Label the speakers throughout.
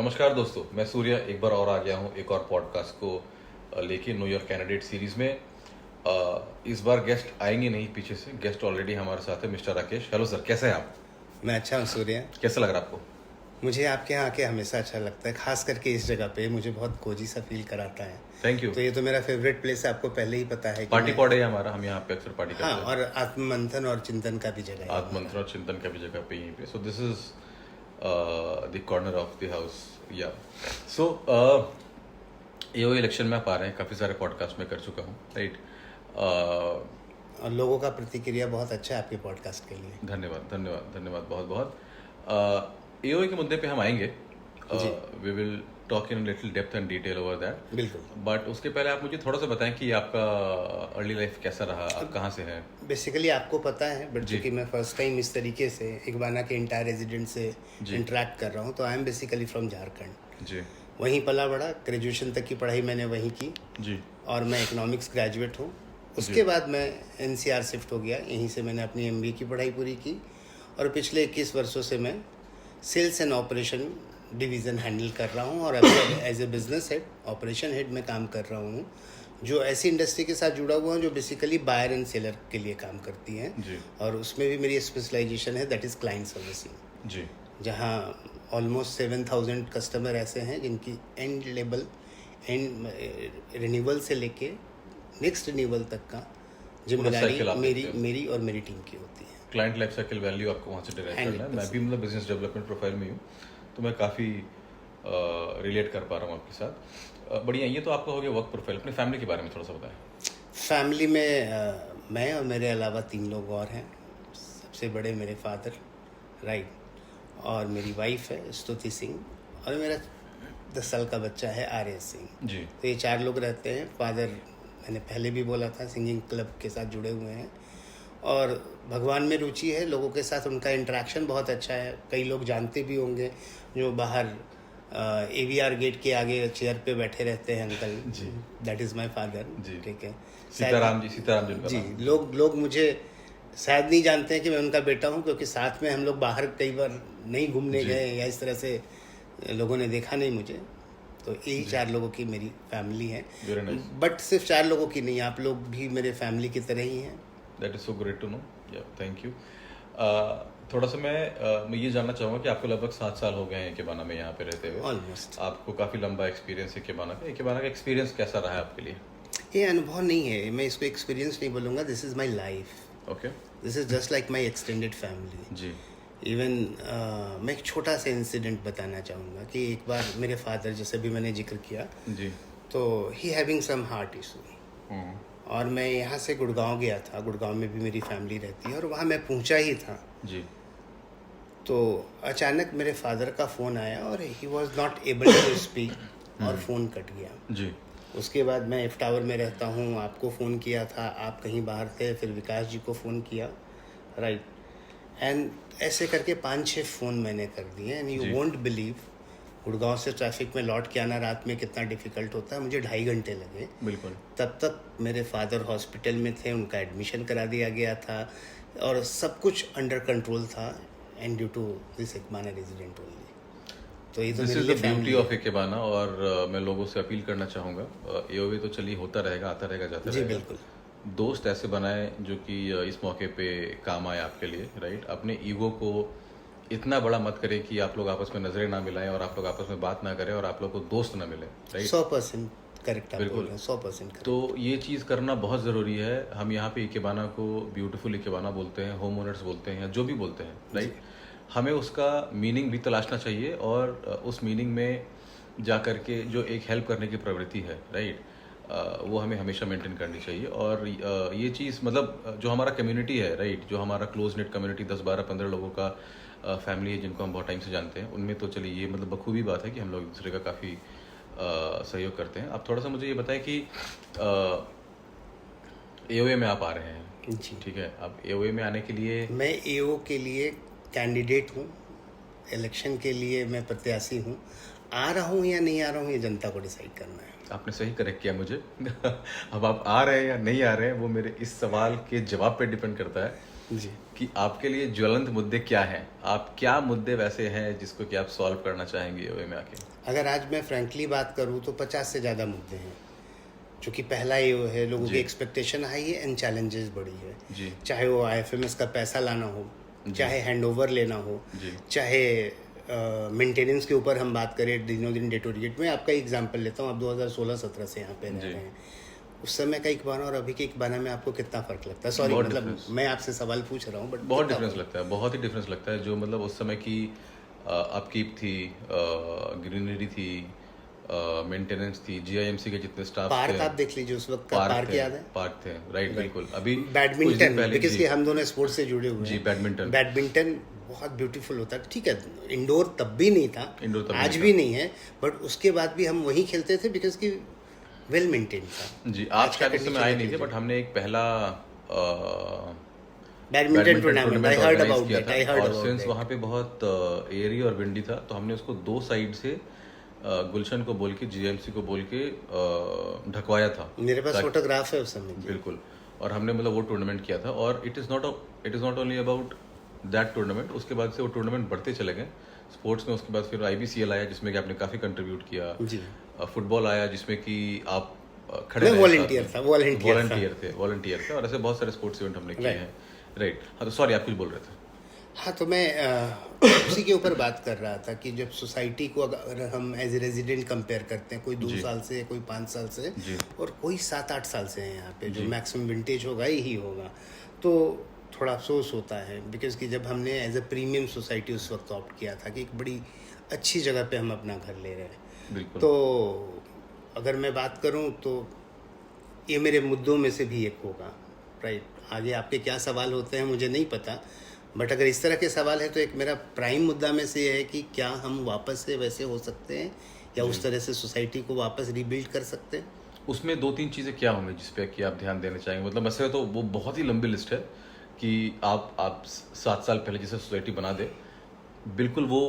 Speaker 1: नमस्कार दोस्तों, मैं सूर्य एक बार और आ गया हूँ एक और पॉडकास्ट को लेके नो योर कैंडिडेट सीरीज में। इस बार गेस्ट आएंगे नहीं, पीछे से गेस्ट ऑलरेडी हमारे साथ है, मिस्टर राकेश। हेलो सर, कैसे हैं आप?
Speaker 2: मैं अच्छा हूँ सूर्य।
Speaker 1: कैसा लग रहा है आपको?
Speaker 2: मुझे आपके यहाँ आके हमेशा अच्छा लगता है, खास करके इस जगह पे मुझे बहुत कोजी सा फील कराता है।
Speaker 1: Thank you.
Speaker 2: तो ये तो मेरा फेवरेट प्लेस है, आपको पहले ही पता है कि
Speaker 1: पार्टी पॉड है हमारा, हम यहाँ पे अक्सर पार्टी करते
Speaker 2: हाँ,
Speaker 1: हैं।
Speaker 2: और आत्ममंथन और चिंतन का भी जगह है।
Speaker 1: आत्ममंथन और चिंतन का भी जगह पे यहीं पे। So this is the corner of the house. या सो ये इलेक्शन में आप आ रहे हैं, काफ़ी सारे पॉडकास्ट में कर चुका हूँ, राइट?
Speaker 2: और लोगों का प्रतिक्रिया बहुत अच्छा है आपके पॉडकास्ट के लिए।
Speaker 1: धन्यवाद धन्यवाद धन्यवाद, बहुत बहुत। एओए के मुद्दे पे हम आएंगे। We will talk in little depth and detail over that.
Speaker 2: बिल्कुल।
Speaker 1: बट उसके पहले आप मुझे थोड़ा सा बताएं कि आपका अर्ली लाइफ कैसा रहा, आप कहाँ से हैं?
Speaker 2: बेसिकली आपको पता है, बट चूंकि मैं फर्स्ट टाइम इस तरीके से इकबाना के इंटायर रेजिडेंट से इंटरेक्ट कर रहा हूँ, तो I am basically from Jharkhand.
Speaker 1: जी।
Speaker 2: वहीं पला बड़ा, ग्रेजुएशन तक की पढ़ाई मैंने वहीं की
Speaker 1: जी।
Speaker 2: और मैं इकोनॉमिक्स ग्रेजुएट हूँ। उसके बाद मैं एनसीआर शिफ्ट हो गया, यहीं से मैंने अपनी एमबीए की पढ़ाई पूरी की और पिछले 21 वर्षों से मैं sales and operation division handle कर रहा हूँ और अभी as a business head, operation head में काम कर रहा हूँ, जो ऐसी इंडस्ट्री के साथ जुड़ा हुआ हूँ जो बेसिकली बायर एंड सेलर के लिए काम करती हैं।
Speaker 1: जी।
Speaker 2: और उसमें भी मेरी स्पेशलाइजेशन है, दैट इज़ क्लाइंट सर्विसिंग।
Speaker 1: जी।
Speaker 2: जहाँ ऑलमोस्ट 7000 कस्टमर ऐसे हैं जिनकी एंड लेवल, एंड रिन्यूअल से लेके नेक्स्ट रिन्यूअल तक का जिम्मेदारी मेरी और मेरी टीम की होती है।
Speaker 1: क्लाइंट लाइफ साइकिल वैल्यू आपको वहाँ से डिराइव करना है। मैं भी मतलब बिजनेस डेवलपमेंट प्रोफाइल में हूँ, तो मैं काफ़ी रिलेट कर पा रहा हूँ आपके साथ। बढ़िया। ये तो आपका हो गया वर्क प्रोफाइल। अपनी फैमिली के बारे में थोड़ा सा बताएं।
Speaker 2: फैमिली में मैं और मेरे अलावा 3 लोग और हैं। सबसे बड़े मेरे फादर, राइट, और मेरी वाइफ है स्तुति सिंह, और मेरा 10 साल का बच्चा है आर्यस सिंह।
Speaker 1: जी।
Speaker 2: तो ये 4 लोग रहते हैं। फादर, मैंने पहले भी बोला था, सिंगिंग क्लब के साथ जुड़े हुए हैं और भगवान में रुचि है, लोगों के साथ उनका इंटरेक्शन बहुत अच्छा है। कई लोग जानते भी होंगे, जो बाहर AVR गेट के आगे चेयर पे बैठे रहते हैं uncle ji, that is my father. ठीक है,
Speaker 1: सीताराम जी।
Speaker 2: लोग मुझे शायद नहीं जानते हैं कि मैं उनका बेटा हूं, क्योंकि साथ में हम लोग बाहर कई बार नहीं घूमने गए या इस तरह से लोगों ने देखा नहीं मुझे। तो यही 4 लोगों की मेरी फैमिली है। बट सिर्फ 4 लोगों की नहीं, आप लोग भी मेरे फैमिली की तरह ही हैं।
Speaker 1: That is so great to know. Yeah thank you. थोड़ा सा मैं ये जानना चाहूँगा कि आपको लगभग 7 साल हो गए हैं इकेबाना में यहाँ पे रहते हुए।
Speaker 2: ऑलमोस्ट। आपको
Speaker 1: काफ़ी लंबा एक्सपीरियंस है इकेबाना का एक्सपीरियंस कैसा रहा है आपके लिए?
Speaker 2: ये अनुभव नहीं है, मैं इसको एक्सपीरियंस नहीं बोलूँगा, this is my life.
Speaker 1: Okay.
Speaker 2: This is just like my extended family.
Speaker 1: जी।
Speaker 2: इवन मैं एक छोटा सा इंसिडेंट बताना चाहूँगा कि एक बार मेरे फादर, जैसे भी मैंने जिक्र किया
Speaker 1: जी,
Speaker 2: तो he having some heart issue, और मैं यहाँ से गुड़गांव गया था। गुड़गांव में भी मेरी फैमिली रहती है और वहाँ मैं पहुँचा ही था
Speaker 1: जी।
Speaker 2: तो अचानक मेरे फादर का फ़ोन आया और he was not able to speak और फ़ोन कट गया।
Speaker 1: जी।
Speaker 2: उसके बाद मैं एफ टावर में रहता हूँ, आपको फ़ोन किया था, आप कहीं बाहर थे, फिर विकास जी को फ़ोन किया, राइट, एंड ऐसे करके 5-6 फ़ोन मैंने कर दिए। And you won't believe, Gurgaon से ट्रैफिक में लौट के आना रात में कितना डिफ़िकल्ट होता है। मुझे 2.5 घंटे लगे।
Speaker 1: बिल्कुल।
Speaker 2: तब तक मेरे फादर हॉस्पिटल में थे, उनका एडमिशन करा दिया गया था और सब कुछ अंडर कंट्रोल था, and due to this ikebana resident only. तो ये तो
Speaker 1: this is the beauty of ikebana. और मैं लोगों से अपील करना चाहूँगा, एओवे तो चलिए होता रहेगा, आता रहेगा, जाता रहेगा।
Speaker 2: बिल्कुल।
Speaker 1: दोस्त ऐसे बनाए जो कि इस मौके पे काम आए आपके लिए, राइट? अपने ईगो को इतना बड़ा मत करें कि आप लोग आपस में नजरें ना मिलाएं और आप लोग आपस में बात ना करें और आप लोग को दोस्त ना मिले, राइट?
Speaker 2: 100% करेक्ट।
Speaker 1: बिल्कुल
Speaker 2: 100% करेक्ट।
Speaker 1: तो ये चीज़ करना बहुत ज़रूरी है। हम यहाँ पे इकेबाना को ब्यूटीफुल इकेबाना बोलते हैं, होम ओनर्स बोलते हैं, या जो भी बोलते हैं, राइट? हमें उसका मीनिंग भी तलाशना चाहिए और उस मीनिंग में जा कर के जो एक हेल्प करने की प्रवृत्ति है, राइट, वो हमें हमेशा मेंटेन करनी चाहिए। और ये चीज़ मतलब जो हमारा कम्युनिटी है, राइट, जो हमारा क्लोज नेट कम्युनिटी 10, 12, 15 लोगों का फैमिली है जिनको हम बहुत टाइम से जानते हैं, उनमें तो चलिए ये मतलब बखूबी बात है कि हम लोग एक दूसरे का काफ़ी सहयोग करते हैं। आप थोड़ा सा मुझे ये बताएं कि एओए में आप आ रहे हैं
Speaker 2: जी,
Speaker 1: ठीक है। अब एओए में आने के लिए,
Speaker 2: मैं एओ के लिए कैंडिडेट हूँ, इलेक्शन के लिए मैं प्रत्याशी हूँ। आ रहा हूँ या नहीं आ रहा हूँ, ये जनता को डिसाइड करना है।
Speaker 1: आपने सही करेक्ट किया मुझे अब आप आ रहे हैं या नहीं आ रहे हैं, वो मेरे इस सवाल के जवाब पे डिपेंड करता है
Speaker 2: जी।
Speaker 1: कि आपके लिए ज्वलंत मुद्दे क्या हैं, आप क्या मुद्दे वैसे हैं जिसको कि आप सॉल्व करना चाहेंगे ईओए में आके?
Speaker 2: अगर आज मैं फ्रैंकली बात करूँ तो 50 से ज़्यादा मुद्दे हैं। चूँकि पहला ईओ है, लोगों
Speaker 1: जी।
Speaker 2: की एक्सपेक्टेशन हाई है एंड चैलेंजेस बड़ी है।
Speaker 1: जी।
Speaker 2: चाहे वो आईएफएमएस का पैसा लाना हो,
Speaker 1: जी।
Speaker 2: चाहे हैंडओवर लेना हो,
Speaker 1: जी।
Speaker 2: चाहे मेंटेनेंस के ऊपर हम बात करें, दिनों दिन डेटोरिएट में आपका एग्जांपल लेता हूँ, आप 2016-17 से यहाँ पे रह
Speaker 1: जी।
Speaker 2: रहे हैं। उस समय का इकबाना और अभी के इकबाना में आपको कितना फ़र्क लगता है? सॉरी,
Speaker 1: बहुत
Speaker 2: मतलब
Speaker 1: difference।
Speaker 2: मैं आपसे सवाल पूछ रहा हूँ, बट
Speaker 1: बहुत डिफरेंस लगता है, बहुत ही डिफरेंस लगता है। जो मतलब उस समय की अपकीप थी, ग्रीनरी थी, मेंटेनेंस थी, जीआईएमसी के जितने स्टाफ
Speaker 2: पार्क
Speaker 1: थे,
Speaker 2: आप देख लीजिए, उस वक्त का पार्क याद है?
Speaker 1: पार्क थे, राइट, बिल्कुल। अभी कुछ दिन
Speaker 2: बैडमिंटन,
Speaker 1: पहले
Speaker 2: बिकॉज
Speaker 1: जी,
Speaker 2: कि हम दोनों स्पोर्ट्स से जुड़े हुए
Speaker 1: जी,
Speaker 2: हैं।
Speaker 1: बैडमिंटन।
Speaker 2: बैडमिंटन बहुत ब्यूटीफुल होता है, ठीक है, इंडोर तब भी नहीं था,
Speaker 1: इंडोर तब
Speaker 2: आज
Speaker 1: नहीं
Speaker 2: भी
Speaker 1: था।
Speaker 2: नहीं है, बट उसके बाद भी हम वहीं खेलते थे बिकॉज कि वेल मेंटेन था।
Speaker 1: जी,
Speaker 2: आज
Speaker 1: आप
Speaker 2: का
Speaker 1: शायद उस समय
Speaker 2: condition
Speaker 1: आए
Speaker 2: देख
Speaker 1: नहीं थे,
Speaker 2: लीजिए।
Speaker 1: बट हमने एक पहला
Speaker 2: badminton tournament, I heard
Speaker 1: organise
Speaker 2: about
Speaker 1: किया
Speaker 2: दैट, आई
Speaker 1: था।
Speaker 2: हर्ड
Speaker 1: और
Speaker 2: अबाउट
Speaker 1: सिंस
Speaker 2: दैट।
Speaker 1: वहाँ पे बहुत एयरी और विंडी था, तो हमने उसको दो साइड से गुलशन को बोल के, जीएमसी को बोल के ढकवाया था।
Speaker 2: मेरे पास
Speaker 1: ताकि-
Speaker 2: फोटोग्राफ है उस समय की।
Speaker 1: बिल्कुल। और हमने मतलब वो टूर्नामेंट किया था, और it is not only about that tournament. उसके बाद से वो टूर्नामेंट बढ़ते चले गए स्पोर्ट्स में। उसके बाद फिर आईबीसीएल आया, जिसमें कि आपने काफ़ी कंट्रीब्यूट किया।
Speaker 2: जी।
Speaker 1: फुटबॉल आया, जिसमें कि आप खड़े
Speaker 2: मैं
Speaker 1: रहे
Speaker 2: वॉलंटियर
Speaker 1: साथ
Speaker 2: था,
Speaker 1: में। वॉलंटियर थे, और ऐसे बहुत सारे स्पोर्ट्स इवेंट हमने किए
Speaker 2: Right.
Speaker 1: हैं, राइट। हाँ, तो सॉरी, आप कुछ बोल रहे थे।
Speaker 2: हाँ, तो मैं उसी के ऊपर बात कर रहा था कि जब सोसाइटी को अगर हम एज ए रेजिडेंट कंपेयर करते हैं, कोई 2
Speaker 1: जी।
Speaker 2: साल से, कोई 5 साल से,
Speaker 1: जी।
Speaker 2: और कोई 7-8 साल से है यहाँ पे, जो
Speaker 1: जी।
Speaker 2: मैक्सिमम विंटेज होगा ही होगा, तो थोड़ा अफसोस होता है। बिकॉज कि जब हमने एज ए प्रीमियम सोसाइटी उस वक्त ऑप्ट किया था कि एक बड़ी अच्छी जगह पे हम अपना घर ले रहे हैं,
Speaker 1: बिल्कुल।
Speaker 2: तो अगर मैं बात करूँ तो ये मेरे मुद्दों में से भी एक होगा, राइट। आगे आपके क्या सवाल होते हैं मुझे नहीं पता, बट अगर इस तरह के सवाल है तो एक मेरा प्राइम मुद्दा में से ये है कि क्या हम वापस से वैसे हो सकते हैं, या उस तरह से सोसाइटी को वापस रीबिल्ड कर सकते हैं।
Speaker 1: उसमें 2-3 चीज़ें क्या होंगी जिस पे कि आप ध्यान देना चाहेंगे? मतलब वैसे तो वो बहुत ही लंबी लिस्ट है कि आप 7 साल पहले जैसे सोसाइटी बना दे, बिल्कुल वो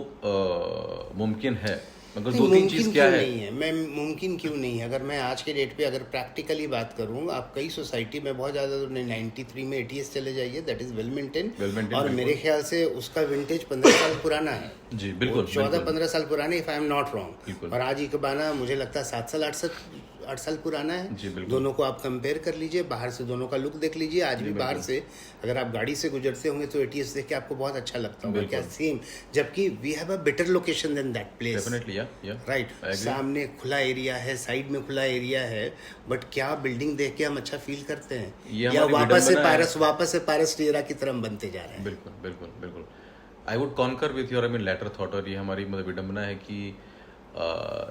Speaker 1: मुमकिन है, मगर 2-3
Speaker 2: मुमकिन
Speaker 1: चीज़ क्या
Speaker 2: क्यों
Speaker 1: है?
Speaker 2: नहीं है? मैं मुमकिन क्यों नहीं है? अगर मैं आज के डेट पे अगर प्रैक्टिकली बात करूँ, आप कई सोसाइटी में बहुत ज़्यादा, तो 93 में एटीएस चले जाइए, that is well maintain,
Speaker 1: Well maintained,
Speaker 2: और
Speaker 1: बिल्कुल।
Speaker 2: मेरे ख्याल से उसका विंटेज 15 साल पुराना है।
Speaker 1: जी, बिल्कुल,
Speaker 2: 14-15 साल पुराने, if I am not wrong.
Speaker 1: बिल्कुल।
Speaker 2: और आज इकबाना मुझे लगता है 7 साल 8 साल पुराना है।
Speaker 1: जी, बिल्कुल।
Speaker 2: दोनों को आप कंपेयर कर लीजिए, बाहर से दोनों का लुक देख लीजिए। आज भी बाहर से अगर आप गाड़ी से गुजरते होंगे तो एटीएस देख के आपको बहुत अच्छा लगता होगा, क्या सेम, जबकि we have a better location than that place.
Speaker 1: Definitely, yeah
Speaker 2: right,
Speaker 1: I agree।
Speaker 2: सामने खुला एरिया है, साइड में खुला एरिया है, बट क्या बिल्डिंग देख के हम अच्छा फील करते हैं,
Speaker 1: ये
Speaker 2: या
Speaker 1: हमारी
Speaker 2: वापस से पारस टीरा की तरफ बनते जा रहे हैं?
Speaker 1: बिल्कुल, बिल्कुल, बिल्कुल। I would concur with your latter thought, और ये हमारी मतलब विडम्बना है कि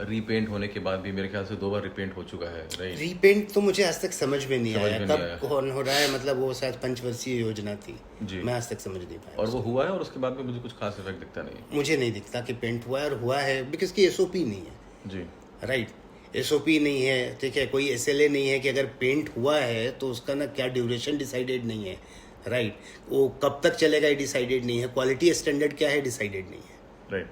Speaker 1: रीपेंट होने के बाद भी मेरे ख्याल से 2 बार रीपेंट हो चुका है, राइट।
Speaker 2: रीपेंट तो मुझे आज तक समझ में नहीं
Speaker 1: समझ
Speaker 2: आया
Speaker 1: में नहीं
Speaker 2: कब
Speaker 1: आया।
Speaker 2: कौन हो रहा है, मतलब वो शायद 5 वर्षीय योजना थी,
Speaker 1: जी।
Speaker 2: मैं आज तक समझ नहीं पाया।
Speaker 1: और वो हुआ है, और उसके बाद में मुझे कुछ खास इफेक्ट दिखता नहीं है।
Speaker 2: मुझे नहीं दिखता कि पेंट हुआ है, और हुआ है बिकॉज की एसओपी नहीं है,
Speaker 1: जी।
Speaker 2: राइट। एसओपी नहीं है, ठीक है, कोई एसएलए नहीं है कि अगर पेंट हुआ है तो उसका ना क्या ड्यूरेशन डिसाइडेड नहीं है, राइट। वो कब तक चलेगा ये डिसाइडेड नहीं है, क्वालिटी स्टैंडर्ड क्या है डिसाइडेड नहीं है,
Speaker 1: राइट।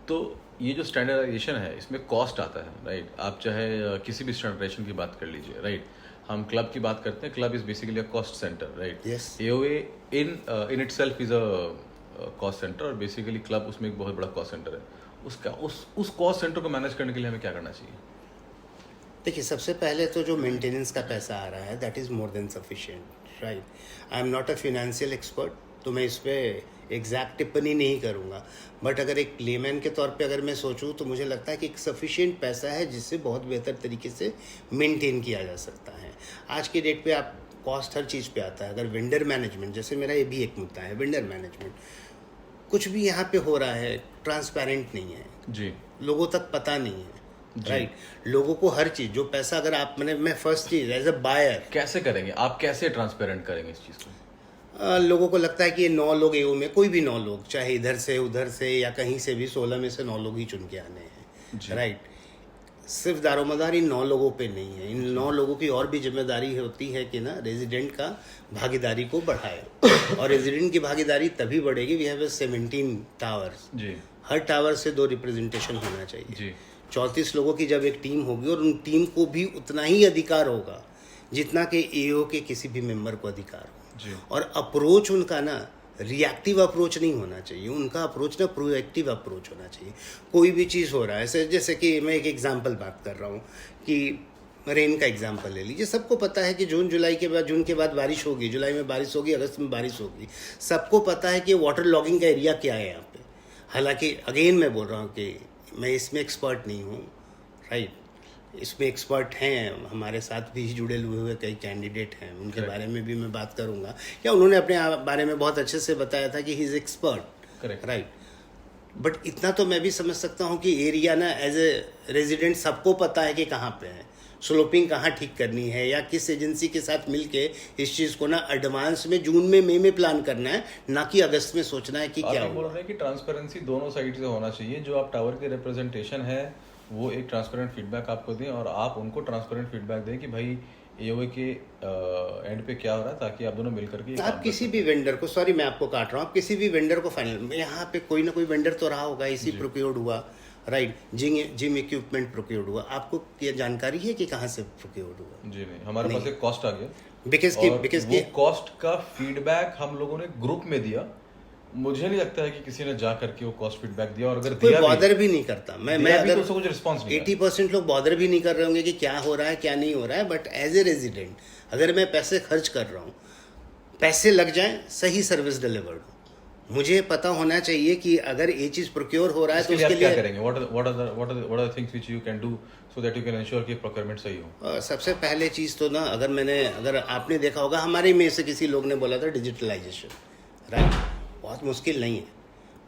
Speaker 1: तो ये जो स्टैंडर्डाइजेशन है, इसमें कॉस्ट आता है, राइट। आप चाहे किसी भी स्टैंडर्डाइजेशन की बात कर लीजिए, राइट। हम क्लब की बात करते हैं, club is basically a cost centre, right.
Speaker 2: Yes.
Speaker 1: AOA in itself is a cost centre, और बेसिकली क्लब उसमें एक बहुत बड़ा कॉस्ट सेंटर है। उसका उस कॉस्ट सेंटर को मैनेज करने के लिए हमें क्या करना चाहिए?
Speaker 2: देखिए, सबसे पहले तो जो मेंटेनेंस का पैसा आ रहा है that is more than sufficient, right. I am not a financial expert, तो मैं इस पर एग्जैक्ट टिप्पणी नहीं करूँगा, बट अगर एक लेमैन के तौर पे अगर मैं सोचूं तो मुझे लगता है कि एक सफिशिएंट पैसा है जिससे बहुत बेहतर तरीके से मेंटेन किया जा सकता है। आज की डेट पे आप कॉस्ट हर चीज़ पे आता है। अगर वेंडर मैनेजमेंट, जैसे मेरा ये भी एक मुद्दा है, वेंडर मैनेजमेंट, कुछ भी यहाँ पे हो रहा है ट्रांसपेरेंट नहीं है,
Speaker 1: जी।
Speaker 2: लोगों तक पता नहीं है, राइट। लोगों को हर चीज़ जो पैसा, अगर आप मैं फर्स्ट चीज़ एज अ बायर,
Speaker 1: कैसे करेंगे आप, कैसे ट्रांसपेरेंट करेंगे इस चीज़ को?
Speaker 2: लोगों को लगता है कि ये 9 लोग एओ में, कोई भी 9 लोग, चाहे इधर से उधर से या कहीं से भी, 16 में से 9 लोग ही चुन के आने हैं, राइट। सिर्फ दारोमदार इन 9 लोगों पे नहीं है, इन 9 लोगों की और भी जिम्मेदारी होती है कि ना रेजिडेंट का भागीदारी को बढ़ाए, और रेजिडेंट की भागीदारी तभी बढ़ेगी, वी हैव 17 टावर्स,
Speaker 1: जी।
Speaker 2: हर टावर से 2 रिप्रेजेंटेशन होना चाहिए।
Speaker 1: जी।
Speaker 2: 34 लोगों की जब एक टीम होगी, और उन टीम को भी उतना ही अधिकार होगा जितना कि एओ के किसी भी मेंबर को अधिकार हो।
Speaker 1: जी।
Speaker 2: और अप्रोच उनका ना रिएक्टिव अप्रोच नहीं होना चाहिए, उनका अप्रोच ना प्रोएक्टिव अप्रोच होना चाहिए। कोई भी चीज़ हो रहा है, जैसे कि मैं एक एग्जांपल बात कर रहा हूँ कि रेन का एग्जांपल ले लीजिए। सबको पता है कि जून के बाद बारिश होगी, जुलाई में बारिश होगी, अगस्त में बारिश होगी। सबको पता है कि वाटर लॉगिंग का एरिया क्या है यहाँ पे। हालांकि अगेन मैं बोल रहा हूँ कि मैं इसमें एक्सपर्ट नहीं हूँ, राइट। इसमें एक्सपर्ट हैं, हमारे साथ भी जुड़े हुए कई कैंडिडेट हैं, उनके बारे में भी मैं बात करूँगा। या उन्होंने अपने बारे में बहुत अच्छे से बताया था कि he is expert, right. But इतना तो मैं भी समझ सकता हूँ कि एरिया ना एज ए रेजिडेंट सबको पता है कि कहाँ पे है, स्लोपिंग कहाँ ठीक करनी है, या किस एजेंसी के साथ मिलके इस चीज़ को ना एडवांस में जून में मई में प्लान करना है, ना कि अगस्त में सोचना है कि क्या
Speaker 1: बोल रहे हैं कि ट्रांसपेरेंसी दोनों साइड से होना चाहिए। जो आप टावर के रिप्रेजेंटेशन है वो एक ट्रांसपेरेंट फीडबैक आपको दें और आप उनको ट्रांसपेरेंट फीडबैक दें कि भाई एओए के एंड पे क्या हो रहा है, ताकि आप दोनों मिलकर के
Speaker 2: आप किसी भी वेंडर को, सॉरी मैं आपको काट रहा हूँ, आप किसी भी वेंडर को फाइनल, यहाँ पे कोई ना कोई वेंडर तो रहा होगा, इसी प्रोक्योर्ड हुआ, राइट। जिम इक्विपमेंट प्रोक्योर्ड हुआ, आपको ये जानकारी है कि कहाँ से प्रोक्योर्ड हुआ?
Speaker 1: जी नहीं, हमारे पास एक कॉस्ट आ गया,
Speaker 2: बिकॉज
Speaker 1: वो कॉस्ट का फीडबैक हम लोगों ने ग्रुप में दिया। मुझे नहीं लगता है कि किसी ने जा करके वो कॉस्ट फीडबैक दिया, और अगर
Speaker 2: कोई बॉदर भी नहीं करता। मैं अगर
Speaker 1: तो कुछ रिस्पांस नहीं
Speaker 2: 80% लोग बॉदर भी नहीं कर रहे होंगे कि क्या हो रहा है क्या नहीं हो रहा है। बट एज ए रेजिडेंट अगर मैं पैसे खर्च कर रहा हूँ, पैसे लग जाएं, सही सर्विस डिलीवर्ड हो, मुझे पता होना चाहिए कि अगर ये चीज प्रोक्योर हो रहा है तो उसके लिए
Speaker 1: क्या करेंगे, what are the things which you can do so that you can ensure कि प्रोक्योरमेंट सही हो।
Speaker 2: सबसे पहले चीज तो ना, अगर आपने देखा होगा, हमारे में से किसी लोग ने बोला था डिजिटलाइजेशन, राइट। बहुत मुश्किल नहीं है,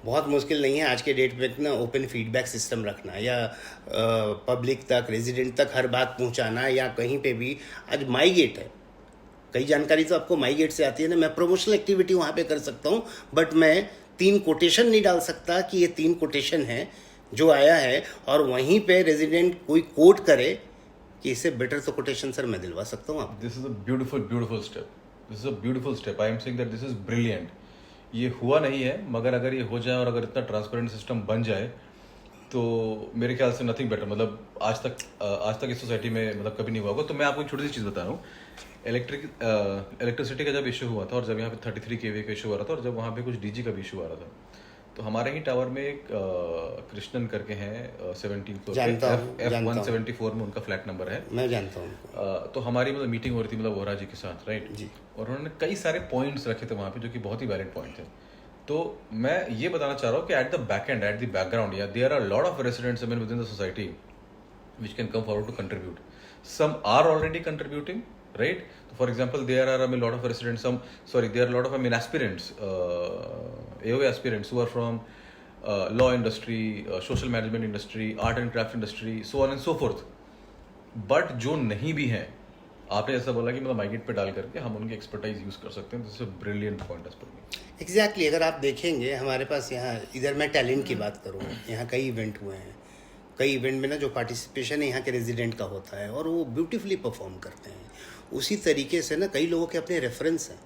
Speaker 2: बहुत मुश्किल नहीं है आज के डेट में ना ओपन फीडबैक सिस्टम रखना, या पब्लिक तक, रेजिडेंट तक हर बात पहुंचाना, या कहीं पे भी। आज माई गेट है, कई जानकारी तो आपको माई गेट से आती है ना। मैं प्रमोशनल एक्टिविटी वहाँ पे कर सकता हूँ, बट मैं 3 कोटेशन नहीं डाल सकता कि ये 3 कोटेशन है जो आया है, और वहीं पे रेजिडेंट कोई कोट करे कि इससे बेटर तो कोटेशन सर मैं दिलवा सकता हूँ आप।
Speaker 1: This is a beautiful step, this is a beautiful step. I am saying that this is brilliant. ये हुआ नहीं है, मगर अगर ये हो जाए और अगर इतना ट्रांसपेरेंट सिस्टम बन जाए तो मेरे ख्याल से नथिंग बेटर। मतलब आज तक इस सोसाइटी में मतलब कभी नहीं हुआ होगा। तो मैं आपको एक छोटी सी चीज़ बता रहा हूँ। इलेक्ट्रिसिटी का जब इशू हुआ था, और जब यहाँ पे 33 kVA का इशू आ रहा था, और जब वहाँ पे कुछ डीजी का भी इशू आ रहा था, तो हमारे ही टावर में एक कृष्णन करके हैं 17 फ्लोर पे, F174 में उनका फ्लैट नंबर है,
Speaker 2: मैं जानता हूँ।
Speaker 1: तो हमारी मतलब मीटिंग हो रही थी मतलब वोरा जी के साथ, राइट
Speaker 2: जी।
Speaker 1: और उन्होंने कई सारे पॉइंट्स रखे थे वहाँ पे जो कि बहुत ही वैलिड पॉइंट थे। तो मैं ये बताना चाह रहा हूँ कि at the back end, at the background, या there are lot of residents within the society which can come forward to contribute. Some are already contributing, right? So for example, there are a lot of residents, there are a lot of aspirants, AOA aspirants who are from law industry, social management industry, art and craft industry, so on and so forth. But जो नहीं भी हैं, आपने ऐसा बोला कि मतलब migrate पे डाल करके हम उनकी एक्सपर्टाइज यूज कर सकते हैं। This is a brilliant point as per me.
Speaker 2: Exactly. अगर आप देखेंगे हमारे पास यहाँ, इधर मैं टैलेंट की बात करूँ, यहाँ कई इवेंट हुए हैं। कई इवेंट में ना जो पार्टिसिपेशन है यहाँ के रेजिडेंट का होता है, और वो ब्यूटीफुली परफॉर्म करते हैं। उसी तरीके से ना कई लोगों के अपने रेफरेंस हैं,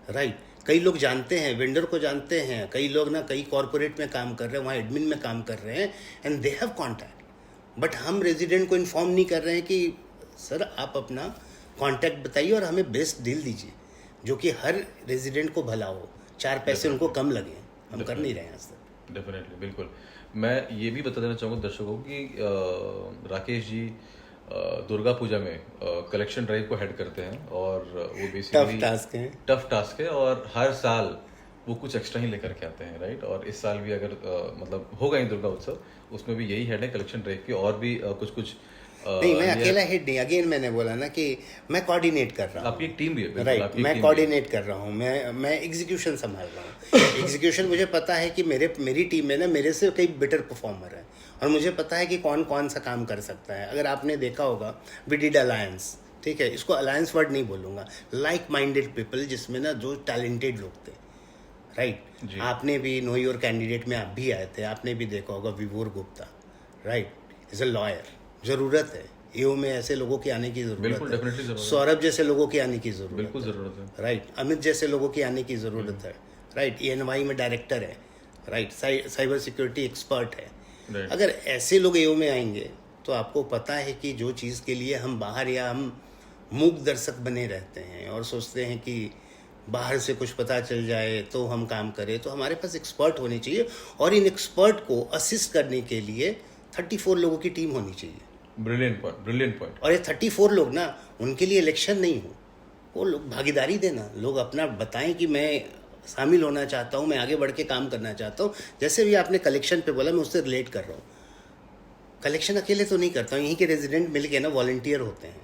Speaker 2: राइट। कई लोग जानते हैं, वेंडर को जानते हैं, कई लोग ना कई कॉरपोरेट में काम कर रहे हैं, वहाँ एडमिन में काम कर रहे हैं, and they have contact. But हम रेजिडेंट को इन्फॉर्म नहीं कर रहे हैं कि सर आप अपना कॉन्टैक्ट बताइए और हमें बेस्ट डील दीजिए, जो कि हर रेजिडेंट को भला हो, 4 पैसे उनको कम लगे। हम कर नहीं रहे हैं सर।
Speaker 1: डेफिनेटली, बिल्कुल। मैं ये भी बता देना चाहूँगा दर्शकों को कि राकेश जी दुर्गा पूजा में कलेक्शन ड्राइव को हेड करते हैं, और वो बेसिकली टफ टास्क है, और हर साल वो कुछ एक्स्ट्रा ही लेकर के आते हैं, राइट। और इस साल भी अगर मतलब होगा ही दुर्गा उत्सव, उसमें भी यही हेड है कलेक्शन ड्राइव की, और भी कुछ
Speaker 2: नहीं, मैं अकेला हेड नहीं। अगेन मैंने बोला ना कि मैं कोऑर्डिनेट कर रहा हूँ।
Speaker 1: आपकी एक टीम भी है,
Speaker 2: राइट। मैं कोऑर्डिनेट कर रहा हूँ, मैं एग्जीक्यूशन संभाल रहा हूँ। एग्जीक्यूशन मुझे पता है कि मेरी टीम में ना मेरे से कई बेटर परफॉर्मर है, और मुझे पता है कि कौन कौन सा काम कर सकता है। अगर आपने देखा होगा, वी डिड अलायंस, ठीक है, इसको अलायंस वर्ड नहीं बोलूँगा, लाइक माइंडेड पीपल, जिसमें ना जो टैलेंटेड लोग थे, राइट। आपने भी नो योर कैंडिडेट में आप भी आए थे, आपने भी देखा होगा विभोर Gupta, right, is a lawyer. ज़रूरत है ईओ में ऐसे लोगों की आने की ज़रूरत है। सौरभ जैसे लोगों की आने की ज़रूरत है, राइट। अमित जैसे लोगों की आने की ज़रूरत है, राइट। ENY में डायरेक्टर है, राइट। साइबर सिक्योरिटी एक्सपर्ट है। अगर ऐसे लोग ईओ में आएंगे तो आपको पता है कि जो चीज़ के लिए हम बाहर या हम मूक दर्शक बने रहते हैं और सोचते हैं कि बाहर से कुछ पता चल जाए तो हम काम करें, तो हमारे पास एक्सपर्ट होने चाहिए और इन एक्सपर्ट को असिस्ट करने के लिए 34 लोगों की टीम होनी चाहिए।
Speaker 1: Brilliant point, brilliant point.
Speaker 2: और ये 34 लोग ना, उनके लिए इलेक्शन नहीं हो, वो लोग भागीदारी देना, लोग अपना बताएं कि मैं शामिल होना चाहता हूँ, मैं आगे बढ़ के काम करना चाहता हूँ। जैसे भी आपने कलेक्शन पे बोला, मैं उससे रिलेट कर रहा हूँ। कलेक्शन अकेले तो नहीं करता हूँ, यहीं के रेजिडेंट मिल के ना वॉलंटियर होते हैं,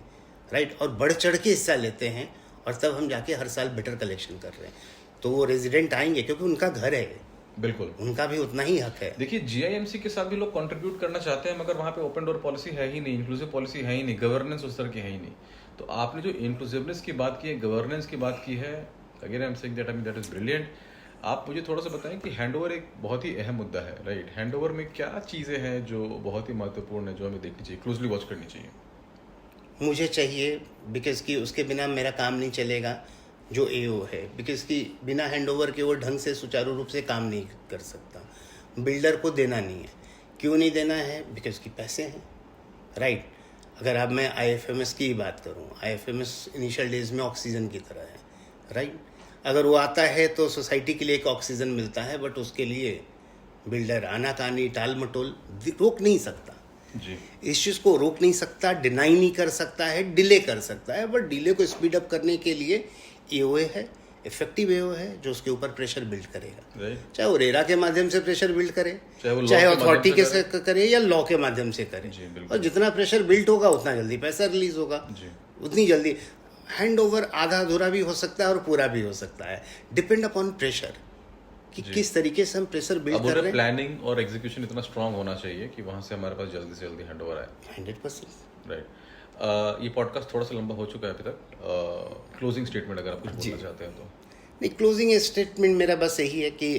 Speaker 2: राइट, और बढ़ चढ़ के हिस्सा लेते हैं, और तब हम जाके हर साल बेटर कलेक्शन कर रहे हैं। तो वो रेजिडेंट आएंगे क्योंकि उनका घर है,
Speaker 1: बिल्कुल,
Speaker 2: उनका भी उतना ही हक है।
Speaker 1: देखिए जीआईएमसी के साथ भी लोग कंट्रीब्यूट करना चाहते हैं, मगर वहाँ पे ओपन डोर पॉलिसी है ही नहीं, इंक्लूसिव पॉलिसी है ही नहीं, गवर्नेंस उस तरह की है ही नहीं। तो आपने जो इंक्लूसिवनेस की बात की है, गवर्नेंस की बात की है, again I am saying that, I mean that is brilliant. आप मुझे थोड़ा सा बताएं कि हैंडओवर एक बहुत ही अहम मुद्दा है, राइट? हैंडओवर में क्या चीज़ें हैं जो बहुत ही महत्वपूर्ण है, जो हमें देखनी चाहिए, क्लोजली वॉच करनी चाहिए?
Speaker 2: मुझे चाहिए, बिकॉज कि उसके बिना मेरा काम नहीं चलेगा, जो एओ है, बिकॉज कि बिना हैंडओवर के वो ढंग से सुचारू रूप से काम नहीं कर सकता। बिल्डर को देना नहीं है। क्यों नहीं देना है? बिकॉज कि पैसे हैं, राइट। अगर अब मैं आईएफएमएस की बात करूं, आईएफएमएस इनिशियल डेज में ऑक्सीजन की तरह है, राइट। अगर वो आता है तो सोसाइटी के लिए एक ऑक्सीजन मिलता है, बट उसके लिए बिल्डर आनाकानी टाल मटोल रोक नहीं सकता
Speaker 1: जी,
Speaker 2: इस चीज़ को रोक नहीं सकता, डिनाई नहीं कर सकता है, डिले कर सकता है। बट डिले को स्पीड अप करने के लिए एओए है, इफेक्टिव एओ है, जो उसके ऊपर प्रेशर बिल्ड करेगा,
Speaker 1: राइट,
Speaker 2: चाहे वो रेरा के माध्यम से प्रेशर बिल्ड करे,
Speaker 1: चाहे वो law
Speaker 2: चाहे
Speaker 1: के
Speaker 2: अथॉरिटी
Speaker 1: माध्यम
Speaker 2: के
Speaker 1: से
Speaker 2: से करे या लॉ के माध्यम से करे।
Speaker 1: जी, बिल्कुल।
Speaker 2: और जितना प्रेशर बिल्ड होगा उतना जल्दी पैसा रिलीज होगा,
Speaker 1: जी,
Speaker 2: उतनी जल्दी। हैंड ओवर आधा अधूरा भी हो सकता है और पूरा भी हो सकता है, डिपेंड अपॉन प्रेशर, कि
Speaker 1: जी।
Speaker 2: किस तरीके से हम प्रेशर बिल्ड
Speaker 1: अब
Speaker 2: कर
Speaker 1: उधर
Speaker 2: रहे हैं।
Speaker 1: प्लानिंग और एग्जीक्यूशन इतना स्ट्रांग होना चाहिए कि वहाँ से हमारे पास जल्दी से जल्दी हैंड ओवर आए,
Speaker 2: 100%।
Speaker 1: राइट। ये पॉडकास्ट थोड़ा सा लंबा हो चुका है अभी तक। क्लोजिंग स्टेटमेंट अगर आप कुछ बोलना चाहते हैं तो?
Speaker 2: नहीं, क्लोजिंग स्टेटमेंट मेरा बस यही है कि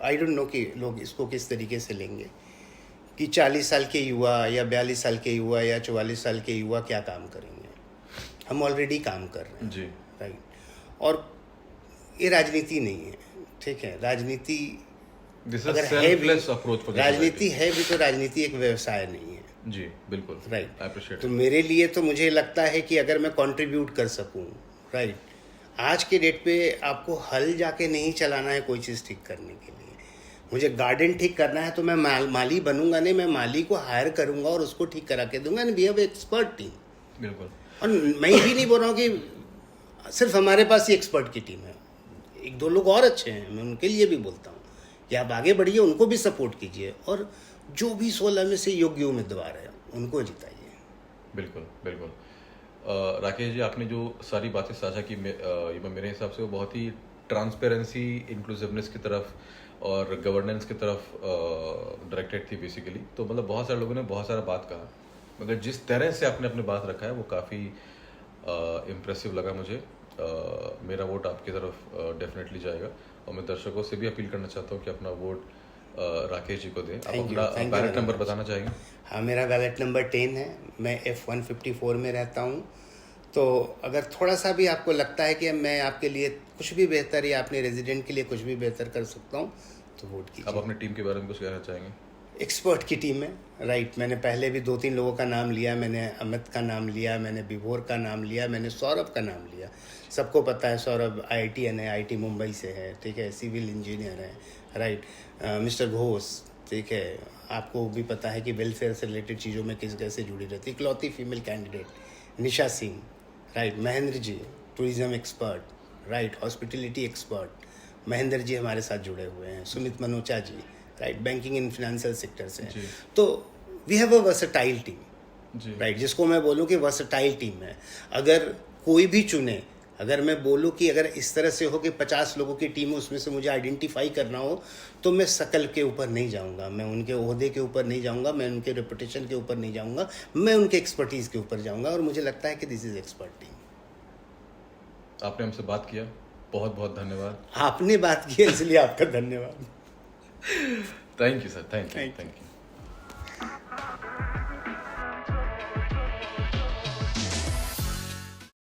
Speaker 2: आई डोंट नो कि लोग इसको किस तरीके से लेंगे, कि 40 साल के युवा या 42 साल के युवा या 44 साल के युवा क्या काम करेंगे। हम ऑलरेडी काम कर रहे हैं,
Speaker 1: जी,
Speaker 2: राइट। और ये राजनीति नहीं है, ठीक है। राजनीति
Speaker 1: दिस इज
Speaker 2: अगर है
Speaker 1: सेल्फलेस
Speaker 2: भी,
Speaker 1: अप्रोच फॉर
Speaker 2: राजनीति है भी, तो राजनीति एक व्यवसाय नहीं है,
Speaker 1: जी, बिल्कुल,
Speaker 2: राइट।
Speaker 1: I appreciate.
Speaker 2: तो मेरे लिए तो मुझे लगता है कि अगर मैं कंट्रीब्यूट कर सकूं, राइट। आज के डेट पे आपको हल जाके नहीं चलाना है कोई चीज़ ठीक करने के लिए। मुझे गार्डन ठीक करना है तो मैं माली बनूंगा नहीं, मैं माली को हायर करूंगा और उसको ठीक करा के दूंगा। And we have expert team.
Speaker 1: बिल्कुल।
Speaker 2: और मैं ये भी नहीं बोल रहा हूँ कि सिर्फ हमारे पास ही एक्सपर्ट की टीम है, एक दो लोग और अच्छे हैं, मैं उनके लिए भी बोलता हूँ कि आप आगे बढ़िए, उनको भी सपोर्ट कीजिए, और जो भी 16 में से योग्य उम्मीदवार है उनको जिताइए।
Speaker 1: बिल्कुल, बिल्कुल। राकेश जी, आपने जो सारी बातें साझा की, मेरे हिसाब से वो बहुत ही ट्रांसपेरेंसी, इंक्लूसिवनेस की तरफ और गवर्नेंस की तरफ डायरेक्टेड थी बेसिकली। तो मतलब बहुत सारे लोगों ने बहुत सारा बात कहा, मगर जिस तरह से आपने अपनी बात रखा है वो काफ़ी इम्प्रेसिव लगा मुझे। मेरा वोट आपकी तरफ डेफिनेटली जाएगा, और मैं दर्शकों से भी अपील करना चाहता हूँ कि अपना वोट राकेश जी को दें। आप अपना बैलेट नंबर बताना चाहेंगे?
Speaker 2: हाँ, मेरा बैलेट नंबर 10 है, मैं F154 में रहता हूँ। तो अगर थोड़ा सा भी आपको लगता है कि मैं आपके लिए कुछ भी बेहतर या अपने रेजिडेंट के लिए कुछ भी बेहतर कर सकता हूँ तो वोट कीजिए।
Speaker 1: आप अपनी टीम के बारे में कुछ कहना चाहेंगे?
Speaker 2: एक्सपर्ट की टीम है, राइट। मैंने पहले भी 2-3 लोगों का नाम लिया, मैंने अमित का नाम लिया, मैंने विभोर का नाम लिया, मैंने सौरभ का नाम लिया। सबको पता है सौरभ IITN है, IIT मुंबई से है, ठीक है, सिविल इंजीनियर है, राइट। मिस्टर घोष, ठीक है, आपको भी पता है कि वेलफेयर से रिलेटेड चीज़ों में किस कैसे जुड़ी रहती है। इकलौती female candidate Nisha Singh, right. Mahendra ji, tourism expert, right. Hospitality expert Mahendra ji हमारे साथ जुड़े हुए हैं। Sumit Manocha ji, right, banking and financial sector से। तो we have a versatile team, right, जिसको मैं बोलूँ कि वर्सेटाइल टीम है। अगर कोई भी चुने, अगर मैं बोलूँ कि अगर इस तरह से हो कि 50 लोगों की टीम है, उसमें से मुझे आइडेंटिफाई करना हो, तो मैं शकल के ऊपर नहीं जाऊँगा, मैं उनके ओहदे के ऊपर नहीं जाऊँगा, मैं उनके रेपुटेशन के ऊपर नहीं जाऊँगा, मैं उनके एक्सपर्टीज़ के ऊपर जाऊँगा। और मुझे लगता है कि दिस इज़ एक्सपर्ट टीम।
Speaker 1: आपने हमसे बात किया, बहुत बहुत धन्यवाद।
Speaker 2: आपने बात की इसलिए आपका धन्यवाद।
Speaker 1: Thank you sir, thank you.